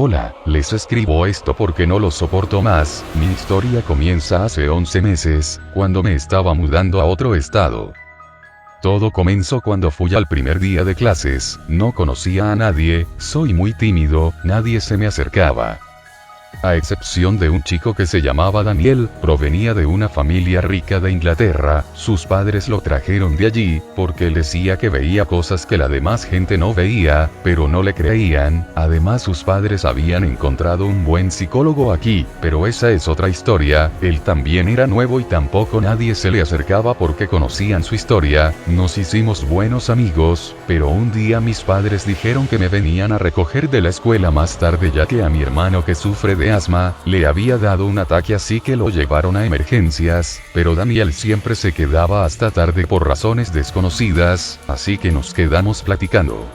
Hola, les escribo esto porque no lo soporto más. Mi historia comienza hace 11 meses, cuando me estaba mudando a otro estado. Todo comenzó cuando fui al primer día de clases, no conocía a nadie, soy muy tímido, nadie se me acercaba. A excepción de un chico que se llamaba Daniel, provenía de una familia rica de Inglaterra, sus padres lo trajeron de allí, porque él decía que veía cosas que la demás gente no veía, pero no le creían, además sus padres habían encontrado un buen psicólogo aquí, pero esa es otra historia, él también era nuevo y tampoco nadie se le acercaba porque conocían su historia, nos hicimos buenos amigos, pero un día mis padres dijeron que me venían a recoger de la escuela más tarde ya que a mi hermano que sufre de asma, le había dado un ataque así que lo llevaron a emergencias, pero Daniel siempre se quedaba hasta tarde por razones desconocidas, así que nos quedamos platicando.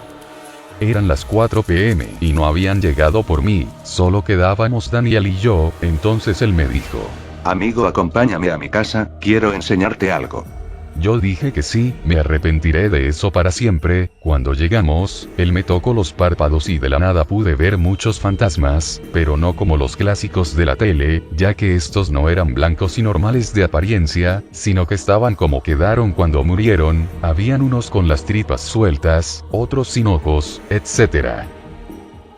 Eran las 4 p.m. y no habían llegado por mí, solo quedábamos Daniel y yo, entonces él me dijo: Amigo, acompáñame a mi casa, quiero enseñarte algo. Yo dije que sí, me arrepentiré de eso para siempre. Cuando llegamos, él me tocó los párpados y de la nada pude ver muchos fantasmas, pero no como los clásicos de la tele, ya que estos no eran blancos y normales de apariencia, sino que estaban como quedaron cuando murieron, habían unos con las tripas sueltas, otros sin ojos, etc.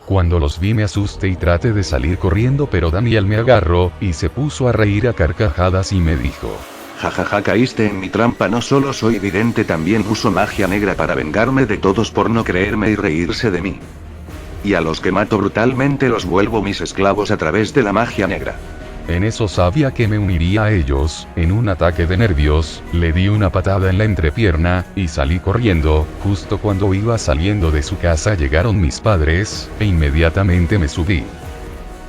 Cuando los vi me asusté y traté de salir corriendo, pero Daniel me agarró, y se puso a reír a carcajadas y me dijo: Jajaja, caíste en mi trampa, no solo soy vidente, también uso magia negra para vengarme de todos por no creerme y reírse de mí. Y a los que mato brutalmente los vuelvo mis esclavos a través de la magia negra. En eso sabía que me uniría a ellos, en un ataque de nervios, le di una patada en la entrepierna, y salí corriendo, justo cuando iba saliendo de su casa llegaron mis padres, e inmediatamente me subí.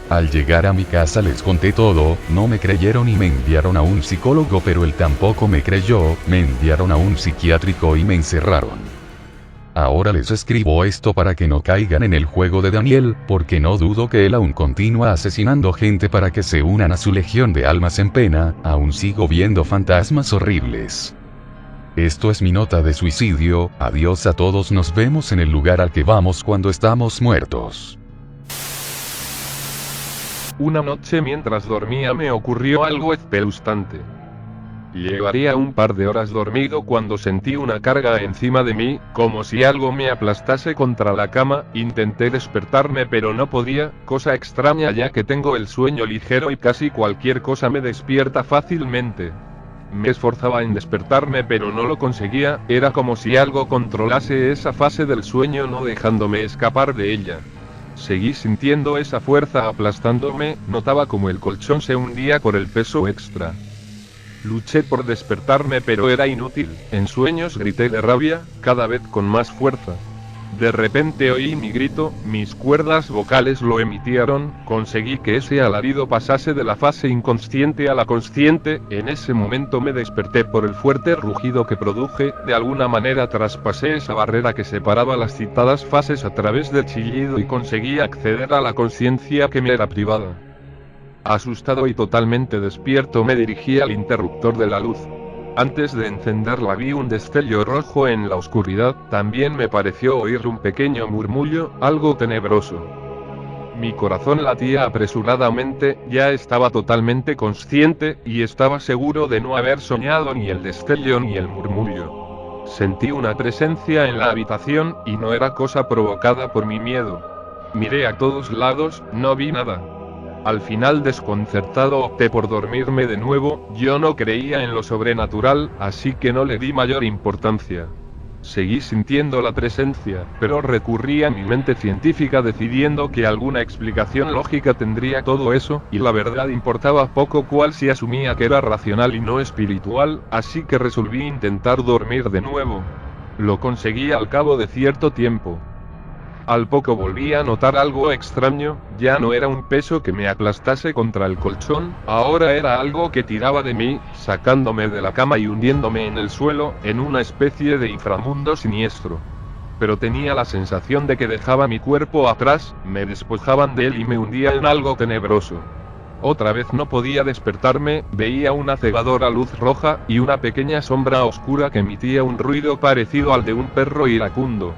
Al llegar a mi casa les conté todo, no me creyeron y me enviaron a un psicólogo, pero él tampoco me creyó, me enviaron a un psiquiátrico y me encerraron. Ahora les escribo esto para que no caigan en el juego de Daniel, porque no dudo que él aún continúa asesinando gente para que se unan a su legión de almas en pena, aún sigo viendo fantasmas horribles. Esto es mi nota de suicidio, adiós a todos, nos vemos en el lugar al que vamos cuando estamos muertos. Una noche mientras dormía me ocurrió algo espeluznante. Llevaría un par de horas dormido cuando sentí una carga encima de mí, como si algo me aplastase contra la cama. Intenté despertarme pero no podía, cosa extraña ya que tengo el sueño ligero y casi cualquier cosa me despierta fácilmente. Me esforzaba en despertarme pero no lo conseguía, era como si algo controlase esa fase del sueño no dejándome escapar de ella. Seguí sintiendo esa fuerza aplastándome, notaba como el colchón se hundía por el peso extra. Luché por despertarme pero era inútil, en sueños grité de rabia, cada vez con más fuerza. De repente oí mi grito, mis cuerdas vocales lo emitieron, conseguí que ese alarido pasase de la fase inconsciente a la consciente, en ese momento me desperté por el fuerte rugido que produje, de alguna manera traspasé esa barrera que separaba las citadas fases a través del chillido y conseguí acceder a la consciencia que me era privada. Asustado y totalmente despierto me dirigí al interruptor de la luz. Antes de encenderla vi un destello rojo en la oscuridad, también me pareció oír un pequeño murmullo, algo tenebroso. Mi corazón latía apresuradamente, ya estaba totalmente consciente, y estaba seguro de no haber soñado ni el destello ni el murmullo. Sentí una presencia en la habitación, y no era cosa provocada por mi miedo. Miré a todos lados, no vi nada. Al final, desconcertado, opté por dormirme de nuevo. Yo no creía en lo sobrenatural, así que no le di mayor importancia. Seguí sintiendo la presencia, pero recurrí a mi mente científica decidiendo que alguna explicación lógica tendría todo eso, y la verdad importaba poco cuál si asumía que era racional y no espiritual, así que resolví intentar dormir de nuevo. Lo conseguí al cabo de cierto tiempo. Al poco volví a notar algo extraño, ya no era un peso que me aplastase contra el colchón, ahora era algo que tiraba de mí, sacándome de la cama y hundiéndome en el suelo, en una especie de inframundo siniestro. Pero tenía la sensación de que dejaba mi cuerpo atrás, me despojaban de él y me hundía en algo tenebroso. Otra vez no podía despertarme, veía una cegadora luz roja, y una pequeña sombra oscura que emitía un ruido parecido al de un perro iracundo.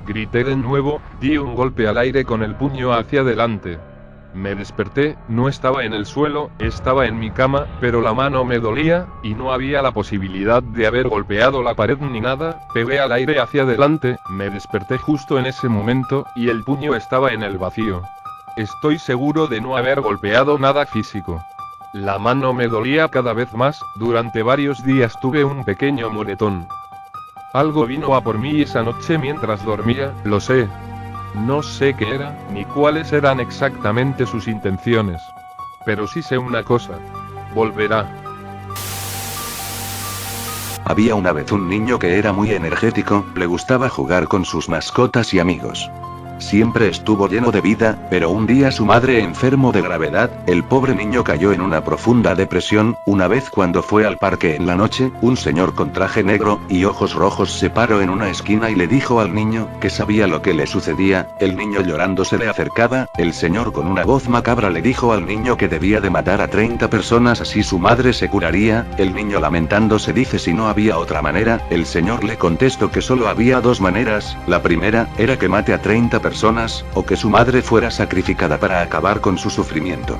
Grité de nuevo, di un golpe al aire con el puño hacia adelante. Me desperté, no estaba en el suelo, estaba en mi cama, pero la mano me dolía, y no había la posibilidad de haber golpeado la pared ni nada. Pegué al aire hacia adelante, me desperté justo en ese momento, y el puño estaba en el vacío. Estoy seguro de no haber golpeado nada físico. La mano me dolía cada vez más, durante varios días tuve un pequeño moretón. Algo vino a por mí esa noche mientras dormía, lo sé. No sé qué era, ni cuáles eran exactamente sus intenciones. Pero sí sé una cosa. Volverá. Había una vez un niño que era muy energético, le gustaba jugar con sus mascotas y amigos. Siempre estuvo lleno de vida, pero un día su madre enfermó de gravedad, el pobre niño cayó en una profunda depresión. Una vez cuando fue al parque en la noche, un señor con traje negro y ojos rojos se paró en una esquina y le dijo al niño que sabía lo que le sucedía. El niño llorando se le acercaba, el señor con una voz macabra le dijo al niño que debía de matar a 30 personas así su madre se curaría. El niño lamentándose dice si no había otra manera, el señor le contestó que solo había dos maneras, la primera era que mate a 30 personas, o que su madre fuera sacrificada para acabar con su sufrimiento.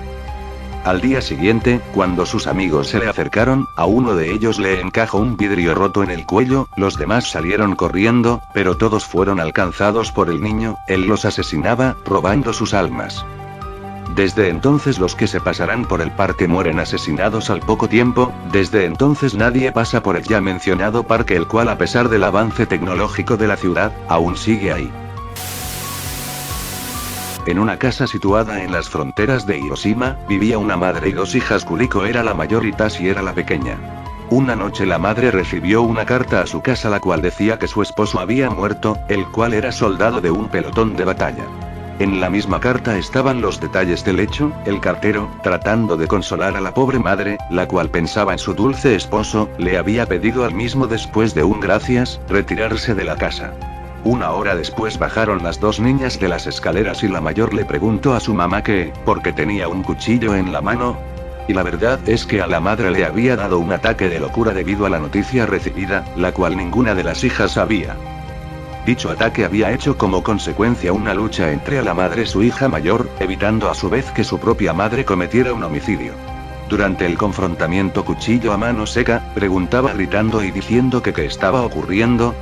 Al día siguiente, cuando sus amigos se le acercaron, a uno de ellos le encajó un vidrio roto en el cuello, los demás salieron corriendo, pero todos fueron alcanzados por el niño, él los asesinaba, robando sus almas. Desde entonces los que se pasarán por el parque mueren asesinados al poco tiempo. Desde entonces nadie pasa por el ya mencionado parque, el cual a pesar del avance tecnológico de la ciudad, aún sigue ahí. En una casa situada en las fronteras de Hiroshima, vivía una madre y dos hijas. Kuriko era la mayor y Tashi era la pequeña. Una noche la madre recibió una carta a su casa la cual decía que su esposo había muerto, el cual era soldado de un pelotón de batalla. En la misma carta estaban los detalles del hecho. El cartero, tratando de consolar a la pobre madre, la cual pensaba en su dulce esposo, le había pedido al mismo después de un gracias, retirarse de la casa. Una hora después bajaron las dos niñas de las escaleras y la mayor le preguntó a su mamá que, ¿por qué tenía un cuchillo en la mano? Y la verdad es que a la madre le había dado un ataque de locura debido a la noticia recibida, la cual ninguna de las hijas sabía. Dicho ataque había hecho como consecuencia una lucha entre a la madre y su hija mayor, evitando a su vez que su propia madre cometiera un homicidio. Durante el confrontamiento cuchillo a mano seca, preguntaba gritando y diciendo que qué estaba ocurriendo.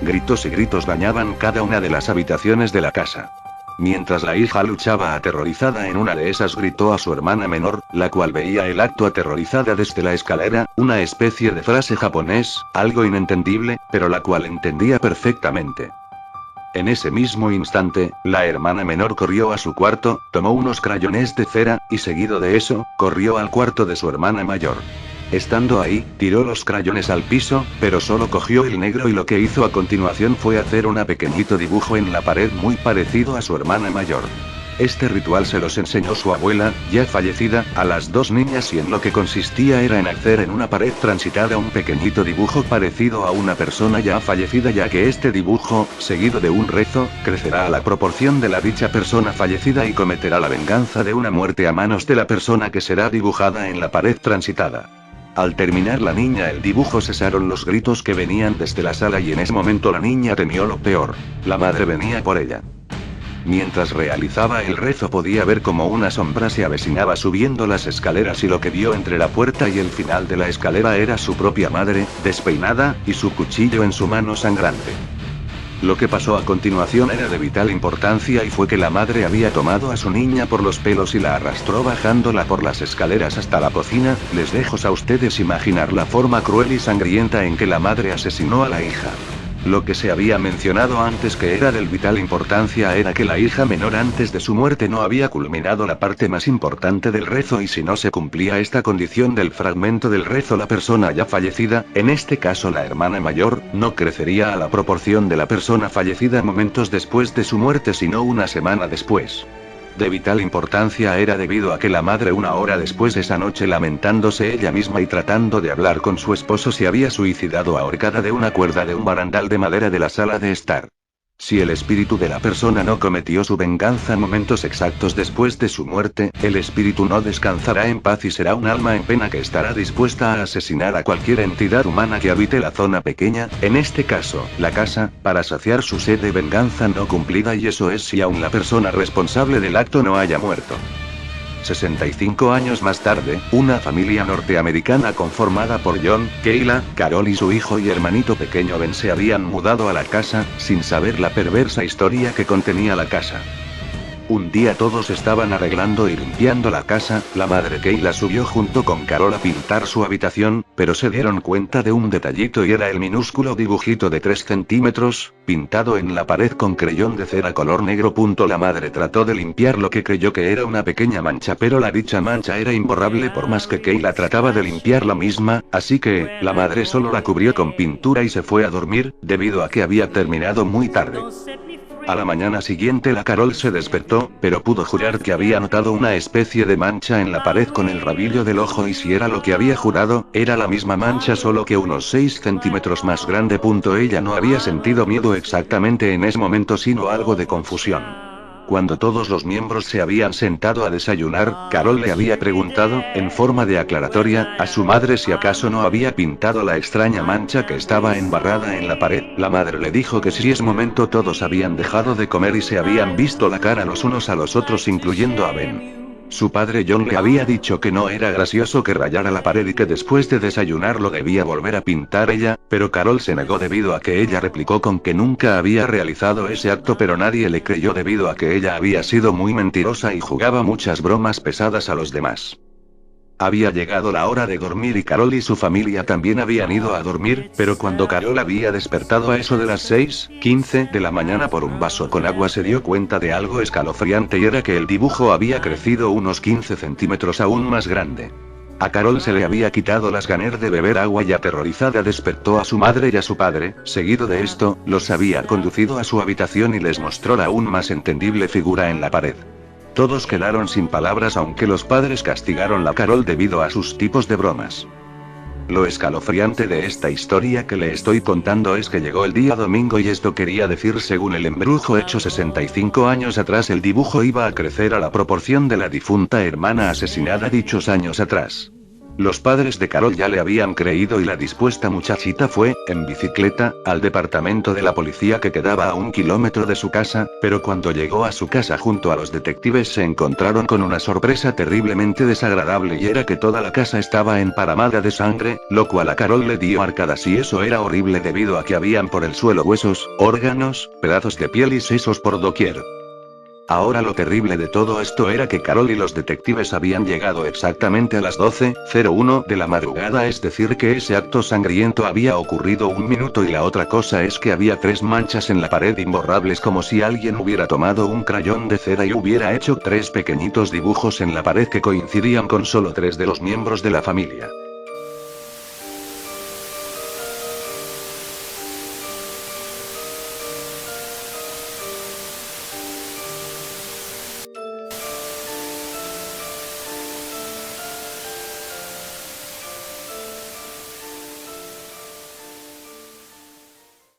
Gritos y gritos dañaban cada una de las habitaciones de la casa. Mientras la hija luchaba aterrorizada en una de esas, gritó a su hermana menor, la cual veía el acto aterrorizada desde la escalera, una especie de frase japonés, algo inentendible, pero la cual entendía perfectamente. En ese mismo instante, la hermana menor corrió a su cuarto, tomó unos crayones de cera, y seguido de eso, corrió al cuarto de su hermana mayor. Estando ahí, tiró los crayones al piso, pero solo cogió el negro y lo que hizo a continuación fue hacer un pequeñito dibujo en la pared muy parecido a su hermana mayor. Este ritual se los enseñó su abuela, ya fallecida, a las dos niñas y en lo que consistía era en hacer en una pared transitada un pequeñito dibujo parecido a una persona ya fallecida, ya que este dibujo, seguido de un rezo, crecerá a la proporción de la dicha persona fallecida y cometerá la venganza de una muerte a manos de la persona que será dibujada en la pared transitada. Al terminar la niña el dibujo cesaron los gritos que venían desde la sala y en ese momento la niña temió lo peor. La madre venía por ella. Mientras realizaba el rezo podía ver como una sombra se avecinaba subiendo las escaleras y lo que vio entre la puerta y el final de la escalera era su propia madre, despeinada, y su cuchillo en su mano sangrante. Lo que pasó a continuación era de vital importancia y fue que la madre había tomado a su niña por los pelos y la arrastró bajándola por las escaleras hasta la cocina. Les dejo a ustedes imaginar la forma cruel y sangrienta en que la madre asesinó a la hija. Lo que se había mencionado antes que era de vital importancia era que la hija menor antes de su muerte no había culminado la parte más importante del rezo y si no se cumplía esta condición del fragmento del rezo la persona ya fallecida, en este caso la hermana mayor, no crecería a la proporción de la persona fallecida momentos después de su muerte sino una semana después. De vital importancia era debido a que la madre una hora después de esa noche lamentándose ella misma y tratando de hablar con su esposo se había suicidado ahorcada de una cuerda de un barandal de madera de la sala de estar. Si el espíritu de la persona no cometió su venganza momentos exactos después de su muerte, el espíritu no descansará en paz y será un alma en pena que estará dispuesta a asesinar a cualquier entidad humana que habite la zona pequeña, en este caso, la casa, para saciar su sed de venganza no cumplida, y eso es si aún la persona responsable del acto no haya muerto. 65 años más tarde, una familia norteamericana conformada por John, Kayla, Carol y su hijo y hermanito pequeño Ben se habían mudado a la casa, sin saber la perversa historia que contenía la casa. Un día todos estaban arreglando y limpiando la casa, la madre Kayla subió junto con Carol a pintar su habitación, pero se dieron cuenta de un detallito y era el minúsculo dibujito de 3 centímetros, pintado en la pared con creyón de cera color negro. La madre trató de limpiar lo que creyó que era una pequeña mancha, pero la dicha mancha era imborrable por más que Kayla trataba de limpiar la misma, así que, la madre solo la cubrió con pintura y se fue a dormir, debido a que había terminado muy tarde. A la mañana siguiente la Carol se despertó, pero pudo jurar que había notado una especie de mancha en la pared con el rabillo del ojo, y si era lo que había jurado, era la misma mancha solo que unos 6 centímetros más grande. Ella no había sentido miedo exactamente en ese momento, sino algo de confusión. Cuando todos los miembros se habían sentado a desayunar, Carol le había preguntado, en forma de aclaratoria, a su madre si acaso no había pintado la extraña mancha que estaba embarrada en la pared. La madre le dijo que si ese momento todos habían dejado de comer y se habían visto la cara los unos a los otros, incluyendo a Ben. Su padre John le había dicho que no era gracioso que rayara la pared y que después de desayunar lo debía volver a pintar ella, pero Carol se negó debido a que ella replicó con que nunca había realizado ese acto, pero nadie le creyó debido a que ella había sido muy mentirosa y jugaba muchas bromas pesadas a los demás. Había llegado la hora de dormir y Carol y su familia también habían ido a dormir, pero cuando Carol había despertado a eso de las 6:15 de la mañana por un vaso con agua, se dio cuenta de algo escalofriante, y era que el dibujo había crecido unos 15 centímetros aún más grande. A Carol se le había quitado las ganas de beber agua y aterrorizada despertó a su madre y a su padre. Seguido de esto, los había conducido a su habitación y les mostró la aún más entendible figura en la pared. Todos quedaron sin palabras, aunque los padres castigaron a Carol debido a sus tipos de bromas. Lo escalofriante de esta historia que le estoy contando es que llegó el día domingo, y esto quería decir, según el embrujo hecho 65 años atrás, el dibujo iba a crecer a la proporción de la difunta hermana asesinada dichos años atrás. Los padres de Carol ya le habían creído y la dispuesta muchachita fue, en bicicleta, al departamento de la policía que quedaba a 1 kilómetro de su casa, pero cuando llegó a su casa junto a los detectives se encontraron con una sorpresa terriblemente desagradable, y era que toda la casa estaba emparamada de sangre, lo cual a Carol le dio arcadas, y eso era horrible debido a que habían por el suelo huesos, órganos, pedazos de piel y sesos por doquier. Ahora lo terrible de todo esto era que Carol y los detectives habían llegado exactamente a las 12:01 de la madrugada, es decir que ese acto sangriento había ocurrido 1 minuto, y la otra cosa es que había 3 manchas en la pared imborrables, como si alguien hubiera tomado un crayón de cera y hubiera hecho 3 pequeñitos dibujos en la pared que coincidían con solo 3 de los miembros de la familia.